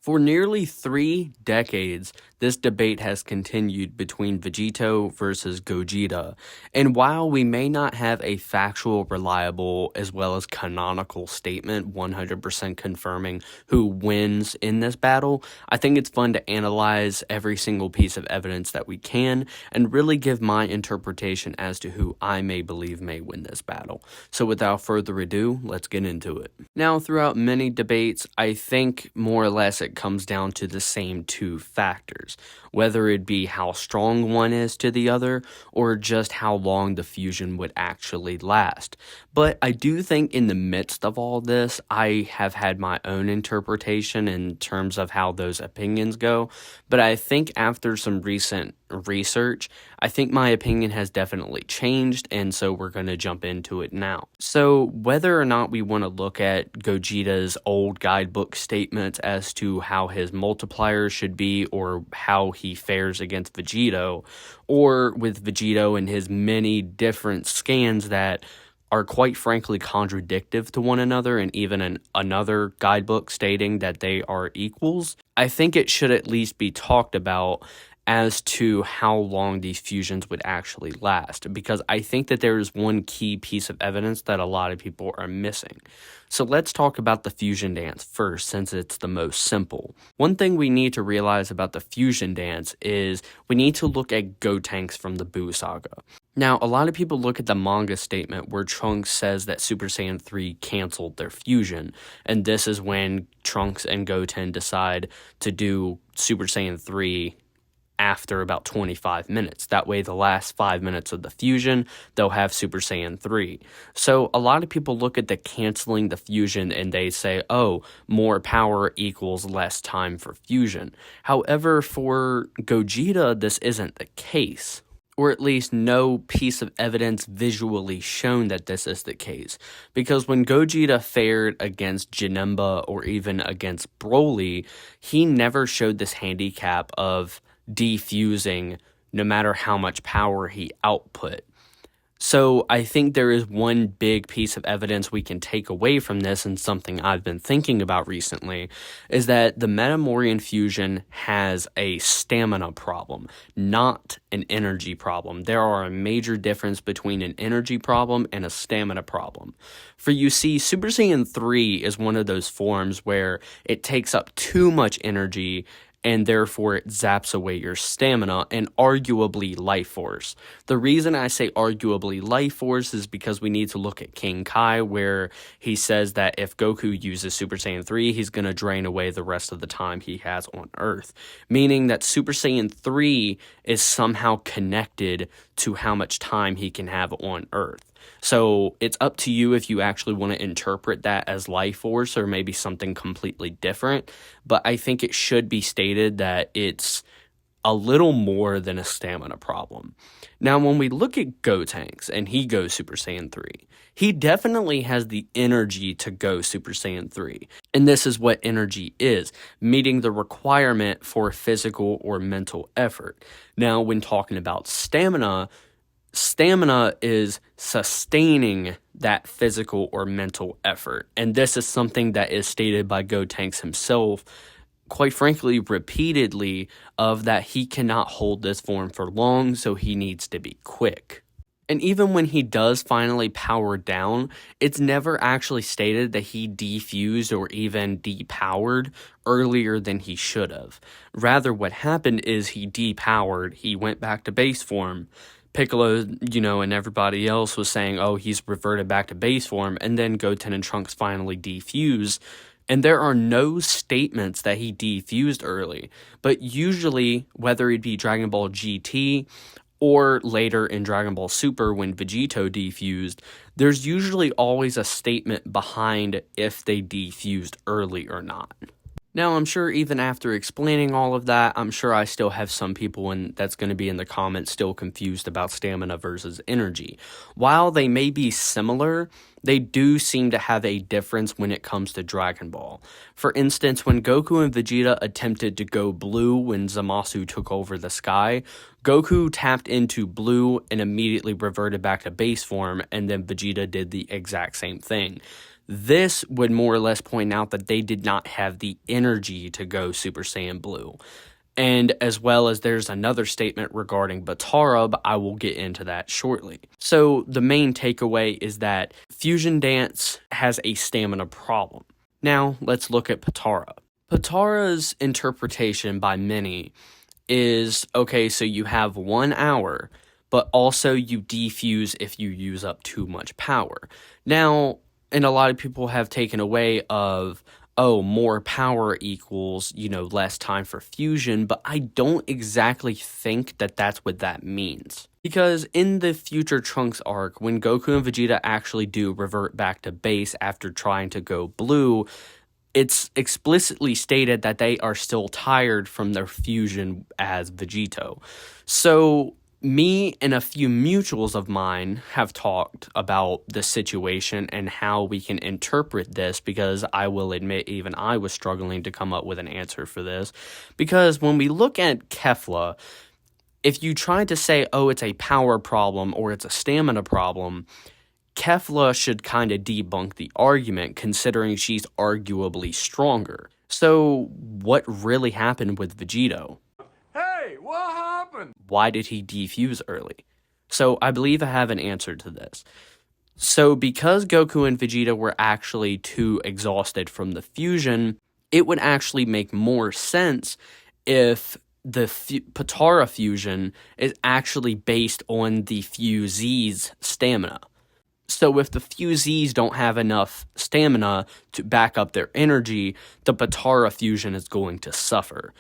For nearly 3 decades, this debate has continued between Vegetto versus Gogeta, and while we may not have a factual, reliable, as well as canonical statement 100% confirming who wins in this battle, I think it's fun to analyze every single piece of evidence that we can and really give my interpretation as to who I may believe may win this battle. So without further ado, let's get into it. Now, throughout many debates, I think more or less it comes down to the same two factors, whether it be how strong one is to the other or just how long the fusion would actually last. But I do think in the midst of all this, I have had my own interpretation in terms of how those opinions go, but I think after some recent research, I think my opinion has definitely changed, and so we're going to jump into it now. So whether or not we want to look at Gogeta's old guidebook statements as to how his multipliers should be or how he fares against Vegetto, or with Vegetto and his many different scans that are quite frankly contradictive to one another, and even another guidebook stating that they are equals, I think it should at least be talked about as to how long these fusions would actually last, because I think that there is one key piece of evidence that a lot of people are missing. So let's talk about the fusion dance first, since it's the most simple. One thing we need to realize about the fusion dance is we need to look at Gotenks from the Buu Saga. Now, a lot of people look at the manga statement where Trunks says that Super Saiyan 3 canceled their fusion, and this is when Trunks and Goten decide to do Super Saiyan 3 after about 25 minutes. That way, the last 5 minutes of the fusion, they'll have Super Saiyan 3. So a lot of people look at the canceling the fusion and they say, oh, more power equals less time for fusion. However, for Gogeta, this isn't the case, or at least no piece of evidence visually shown that this is the case. Because when Gogeta fared against Janemba or even against Broly, he never showed this handicap of defusing no matter how much power he output. So I think there is one big piece of evidence we can take away from this, and something I've been thinking about recently, is that the Metamorian fusion has a stamina problem, not an energy problem. There are a major difference between an energy problem and a stamina problem. For you see, Super Saiyan 3 is one of those forms where it takes up too much energy and therefore it zaps away your stamina and arguably life force. The reason I say arguably life force is because we need to look at King Kai, where he says that if Goku uses Super Saiyan 3, he's going to drain away the rest of the time he has on Earth, meaning that Super Saiyan 3 is somehow connected to how much time he can have on Earth. So it's up to you if you actually want to interpret that as life force or maybe something completely different, but I think it should be stated that it's a little more than a stamina problem. Now, when we look at Gotenks and he goes Super Saiyan 3, he definitely has the energy to go Super Saiyan 3. And this is what energy is, meeting the requirement for physical or mental effort. Now, when talking about stamina is sustaining that physical or mental effort. And this is something that is stated by Gotenks himself, quite frankly, repeatedly, of that he cannot hold this form for long, so he needs to be quick. And even when he does finally power down, it's never actually stated that he defused or even depowered earlier than he should have. Rather, what happened is he depowered, he went back to base form. Piccolo, and everybody else was saying, oh, he's reverted back to base form, and then Goten and Trunks finally defuse, and there are no statements that he defused early, but usually, whether it be Dragon Ball GT or later in Dragon Ball Super when Vegetto defused, there's usually always a statement behind if they defused early or not. Now, I'm sure even after explaining all of that, I'm sure I still have some people that's going to be in the comments still confused about stamina versus energy. While they may be similar, they do seem to have a difference when it comes to Dragon Ball. For instance, when Goku and Vegeta attempted to go blue when Zamasu took over the sky, Goku tapped into blue and immediately reverted back to base form, and then Vegeta did the exact same thing. This would more or less point out that they did not have the energy to go Super Saiyan Blue. And as well as there's another statement regarding Potara, but I will get into that shortly. So the main takeaway is that Fusion Dance has a stamina problem. Now let's look at Potara. Potara's interpretation by many is, okay, so you have 1 hour, but also you defuse if you use up too much power. Now, and a lot of people have taken away of, oh, more power equals, less time for fusion, but I don't exactly think that that's what that means. Because in the Future Trunks arc, when Goku and Vegeta actually do revert back to base after trying to go blue, it's explicitly stated that they are still tired from their fusion as Vegetto. So me and a few mutuals of mine have talked about the situation and how we can interpret this, because I will admit even I was struggling to come up with an answer for this. Because when we look at Kefla, if you try to say, oh, it's a power problem or it's a stamina problem, Kefla should kind of debunk the argument, considering she's arguably stronger. So what really happened with Vegetto? Hey, what happened? Why did he defuse early? So I believe I have an answer to this. So because Goku and Vegeta were actually too exhausted from the fusion, it would actually make more sense if the Potara fusion is actually based on the Fusee's stamina. So if the Fusees don't have enough stamina to back up their energy, the Potara fusion is going to suffer.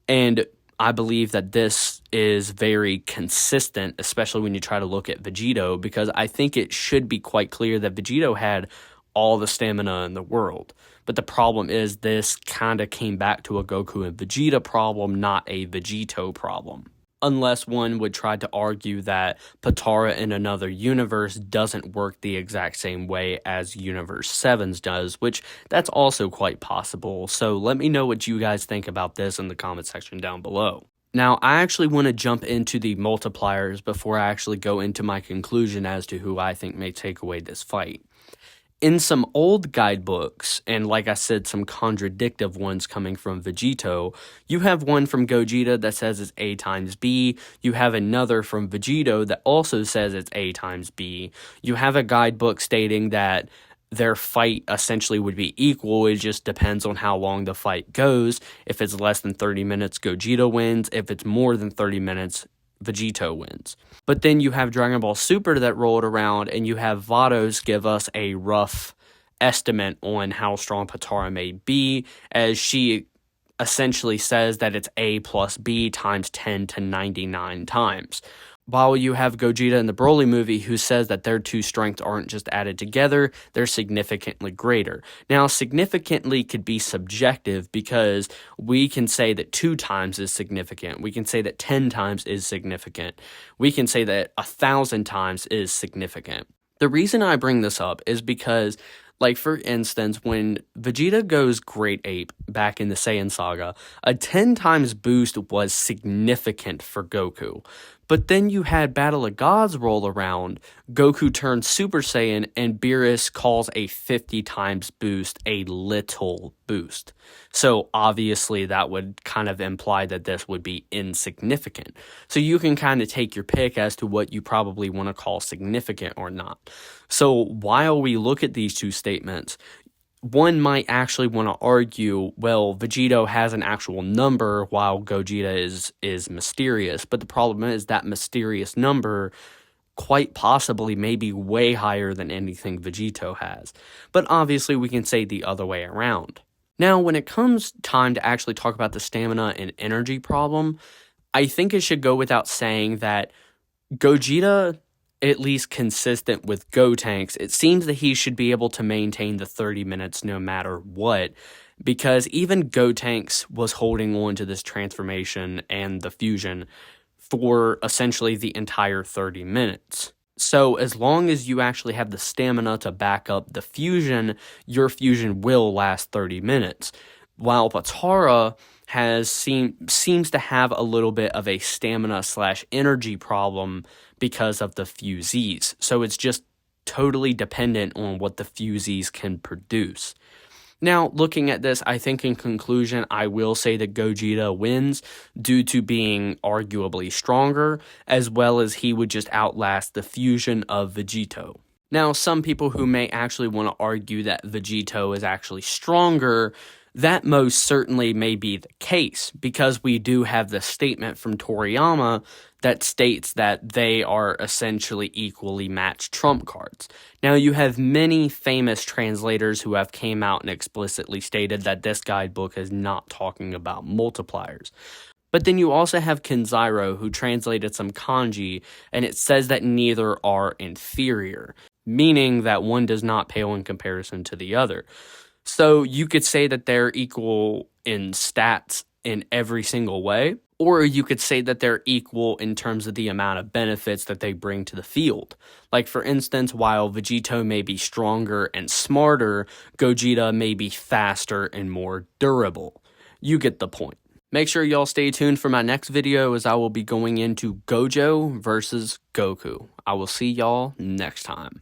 And I believe that this is very consistent, especially when you try to look at Vegetto, because I think it should be quite clear that Vegetto had all the stamina in the world. But the problem is this kind of came back to a Goku and Vegeta problem, not a Vegetto problem. Unless one would try to argue that Potara in another universe doesn't work the exact same way as Universe 7's does, which that's also quite possible. So let me know what you guys think about this in the comment section down below. Now, I actually want to jump into the multipliers before I actually go into my conclusion as to who I think may take away this fight. In some old guidebooks, and like I said, some contradictive ones coming from Vegetto, you have one from Gogeta that says it's A times B. You have another from Vegetto that also says it's A times B. You have a guidebook stating that their fight essentially would be equal. It just depends on how long the fight goes. If it's less than 30 minutes, Gogeta wins. If it's more than 30 minutes, Vegetto wins. But then you have Dragon Ball Super that rolled around, and you have Vados give us a rough estimate on how strong Potara may be, as she essentially says that it's A plus B times 10 to 99 times. While you have Gogeta in the Broly movie who says that their two strengths aren't just added together, they're significantly greater. Now, significantly could be subjective, because we can say that 2 times is significant. We can say that 10 times is significant. We can say that 1,000 times is significant. The reason I bring this up is because, like, for instance, when Vegeta goes Great Ape back in the Saiyan Saga, a 10 times boost was significant for Goku. But then you had Battle of Gods roll around, Goku turns Super Saiyan, and Beerus calls a 50 times boost a little boost. So obviously that would kind of imply that this would be insignificant. So you can kind of take your pick as to what you probably want to call significant or not. So while we look at these two statements, one might actually want to argue, well, Vegetto has an actual number while Gogeta is mysterious. But the problem is that mysterious number quite possibly may be way higher than anything Vegetto has. But obviously we can say the other way around. Now, when it comes time to actually talk about the stamina and energy problem, I think it should go without saying that Gogeta, at least consistent with Gotenks, it seems that he should be able to maintain the 30 minutes no matter what, because even Gotenks was holding on to this transformation and the fusion for essentially the entire 30 minutes. So as long as you actually have the stamina to back up the fusion, your fusion will last 30 minutes. While Potara seems to have a little bit of a stamina/energy problem because of the Fusees. So it's just totally dependent on what the fusees can produce. Now, looking at this, I think in conclusion, I will say that Gogeta wins due to being arguably stronger, as well as he would just outlast the fusion of Vegetto. Now, some people who may actually want to argue that Vegetto is actually stronger, that most certainly may be the case, because we do have the statement from Toriyama that states that they are essentially equally matched trump cards. Now, you have many famous translators who have came out and explicitly stated that this guidebook is not talking about multipliers. But then you also have Kenzairo, who translated some kanji, and it says that neither are inferior, meaning that one does not pale in comparison to the other. So you could say that they're equal in stats in every single way, or you could say that they're equal in terms of the amount of benefits that they bring to the field. Like, for instance, while Vegetto may be stronger and smarter, Gogeta may be faster and more durable. You get the point. Make sure y'all stay tuned for my next video, as I will be going into Gojo versus Goku. I will see y'all next time.